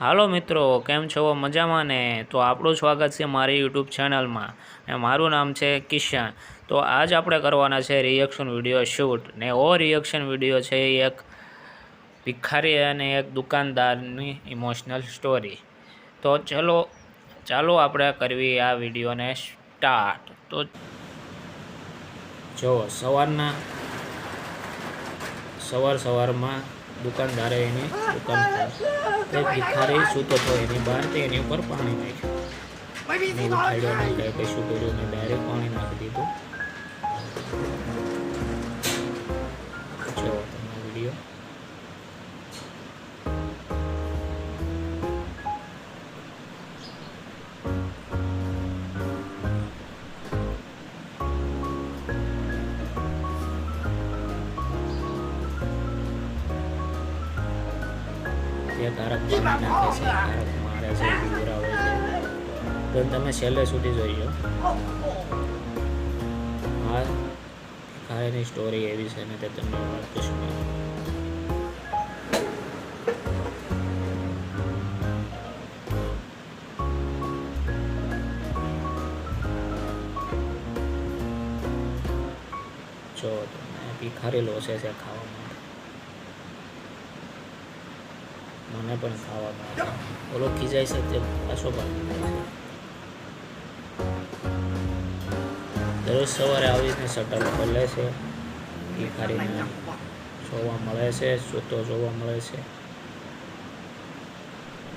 હાલો મિત્રો, કેમ છો? મજામાં ને? તો આપણું સ્વાગત છે મારી યુટ્યુબ ચેનલમાં ને મારું નામ છે કિશન. તો આજ આપણે કરવાના છે રિએક્શન વિડીયો શૂટ ને રિએક્શન વિડીયો છે એક ભિખારી અને એક દુકાનદારની ઇમોશનલ સ્ટોરી. તો ચાલો આપણે કરવી આ વિડીયોને સ્ટાર્ટ. તો જો સવારમાં દુકાનદારે એની દુકાન તે ભિખારી સૂતો હતો એની બહાર તે એની ઉપર પાણી નાખ્યું. એને ઉઠાડ્યો ને કશું કર્યું ને ડાયરેક્ટ પાણી નાખી દીધું. જો તમે વિડીયો તારક પાણી નાખે છે, તારક મારે છે, પીવરાવે છે. તો તમે છેલ્લે સુધી જોઈજો. આ ભિખારીની સ્ટોરી એવી છે ને તે તમને વાંચતું શું. જો તમે ભિખારી લોસે છે ખાવા માટે. મને પણ ખાવામાં ઓલો ખીજાય છે તે પાછો ભાગી જાય છે. દરરોજ સવારે આવીને શટર ખોલે છે. ભિખારીને જોવા મળે છે, સૂતો જોવા મળે છે.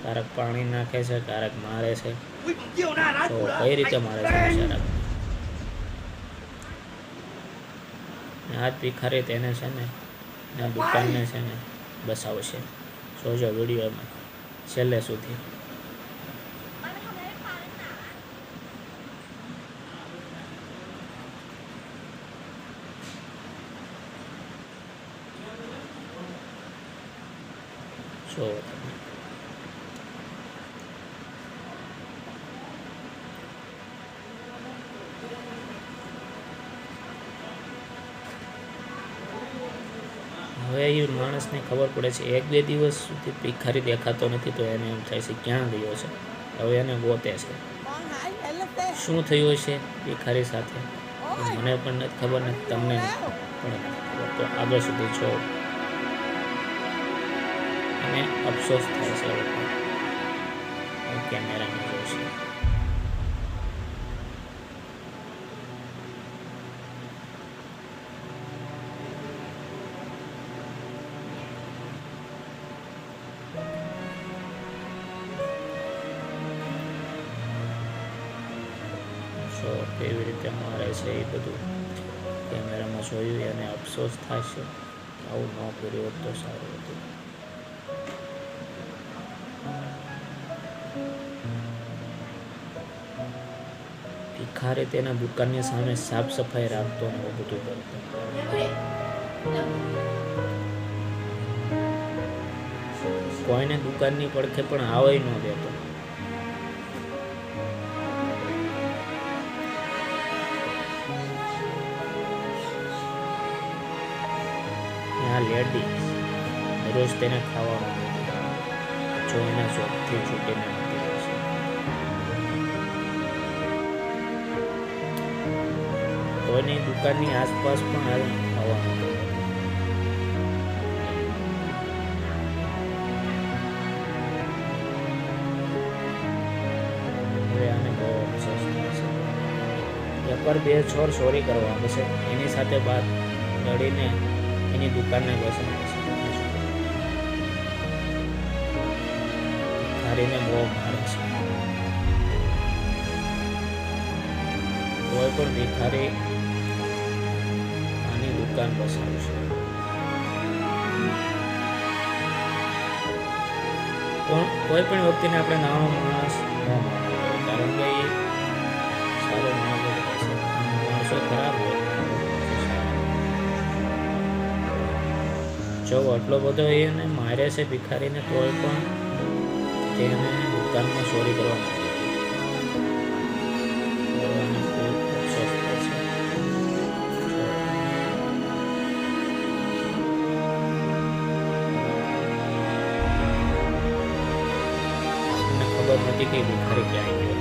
ક્યારેક પાણી નાખે છે, ક્યારેક મારે છે. તો કઈ રીતે મારે છે બિચારા. આ ભિખારી તેને છે ને દુકાનને છે ને બસાવશે. જોજો વિડીયોમાં છેલ્લે સુધી. જો તમે હવે એ માણસને ખબર પડે છે 1-2 દિવસ સુધી ભિખારી દેખાતો નથી તો એને એમ થાય છે ક્યાં ગયો છે. હવે એને ગોતે છે. શું થયું છે ભિખારી સાથે મને પણ નથી ખબર ને તમને પણ નથી ખબર. તો આગળ સુધી જો અને અફસોસ થાય છે. કેમેરામાં જોશે. કેવી રીતે મારે છે એ બધું કેમેરામાં જોયું અને અફસોસ થાય છે કે આવું ન કર્યું હોત તો સારું હતું. ભિખારી તેના દુકાનની સામે સાફ સફાઈ રાખતો ને એવું બધું કરતો. કોઈને દુકાનની પડખે પણ આવે ન દેતો. આ લેડી રોજ તેને ખાવાનું જો એના શોખથી છૂટીને આવતી રહેશે. કોઈની દુકાનની આસપાસ પણ ખાવાનું. હવે આને બહુ અફસોસ થાય છે. એકવાર 2 છોડ ચોરી કરવા આવશે એની સાથે બાદ લડીને એની દુકાનને બસાવે છે. ભિખારીને બહુ મારે છે. કોઈ પણ ભિખારી આની દુકાન બસાવશે. કોઈ પણ વ્યક્તિને આપણે નાનો માણસ ન માનવો જોઈએ કારણ કે એ સારો માણસ હશે. માણસો ખરાબ હોય. જો આટલો બધો એને મારે છે ભિખારીને તોય પણ તેને દુકાનમાં ચોરી કરવા માંગે. ખબર નથી કે ભિખારી ક્યાં ગયો.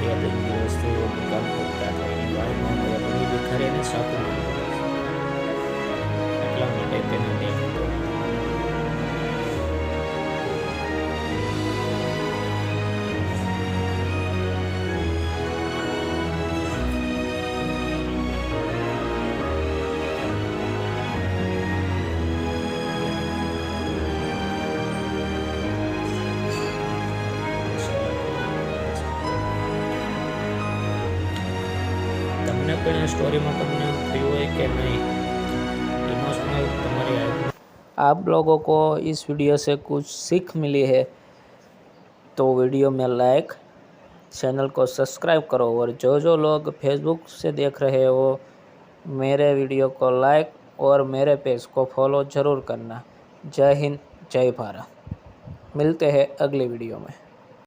2-3 દિવસથી દુકાન ખોલતા થાય એની વાત ન મળે પણ એ ભિખારીને સાકું માનવું પડે છે. એટલા માટે તેને ત્યાં તમને પણ આ સ્ટોરીમાં તમને થયું હોય કે नहीं इमोशनल तुम्हारी आप लोगों को इस वीडियो से कुछ सीख मिली है तो वीडियो में लाइक, चैनल को सब्सक्राइब करो और जो लोग फेसबुक से देख रहे हो मेरे वीडियो को लाइक और मेरे पेज को फॉलो ज़रूर करना. जय हिंद, जय भारत. मिलते हैं अगले वीडियो में.